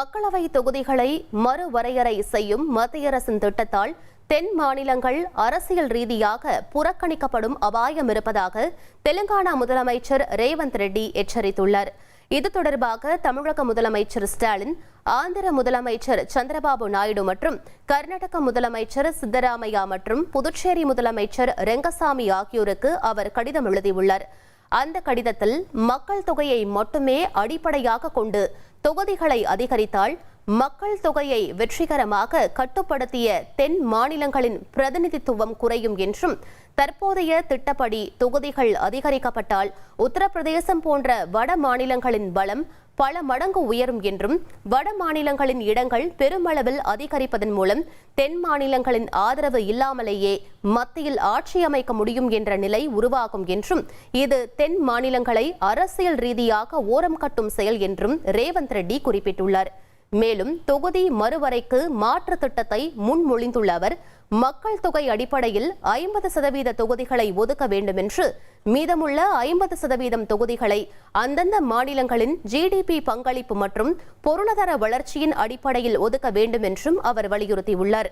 மக்களவை தொகுதிகளை மறுவரையறை செய்யும் மத்திய அரசின் திட்டத்தால் தென் மாநிலங்கள் அரசியல் ரீதியாக புறக்கணிக்கப்படும் அபாயம் இருப்பதாக தெலுங்கானா முதலமைச்சர் ரேவந்த் ரெட்டி எச்சரித்துள்ளார். இது தொடர்பாக தமிழக முதலமைச்சர் ஸ்டாலின், ஆந்திர முதலமைச்சர் சந்திரபாபு நாயுடு மற்றும் கர்நாடக முதலமைச்சர் சித்தராமையா மற்றும் புதுச்சேரி முதலமைச்சர் ரெங்கசாமி ஆகியோருக்கு அவர் கடிதம் எழுதியுள்ளார். அந்த கடிதத்தில் மக்கள் தொகையை மட்டுமே அடிப்படையாக கொண்டு தொகுதிகளை அதிகரித்தால் மக்கள் தொகையை வெற்றிகரமாக கட்டுப்படுத்திய தென் மாநிலங்களின் பிரதிநிதித்துவம் குறையும் என்றும், தற்போதைய திட்டப்படி தொகுதிகள் அதிகரிக்கப்பட்டால் உத்தரப்பிரதேசம் போன்ற வட மாநிலங்களின் பலம் பல மடங்கு உயரும் என்றும், வட மாநிலங்களின் இடங்கள் பெருமளவில் அதிகரிப்பதன் மூலம் தென் மாநிலங்களின் ஆதரவு இல்லாமலேயே மத்தியில் ஆட்சி அமைக்க முடியும் என்ற நிலை உருவாகும் என்றும், இது தென் மாநிலங்களை அரசியல் ரீதியாக ஓரம் கட்டும் செயல் என்றும் ரேவந்த் ரெட்டி குறிப்பிட்டுள்ளார். மேலும் தொகுதி மறுவரைக்கு மாற்று திட்டத்தை முன்மொழிந்துள்ள அவர், மக்கள் தொகை அடிப்படையில் 50% தொகுதிகளை ஒதுக்க வேண்டும் என்று, மீதமுள்ள 50% தொகுதிகளை அந்தந்த மாநிலங்களின் GDP பங்களிப்பு மற்றும் பொருளாதார வளர்ச்சியின் அடிப்படையில் ஒதுக்க வேண்டும் என்றும் அவர் வலியுறுத்தியுள்ளார்.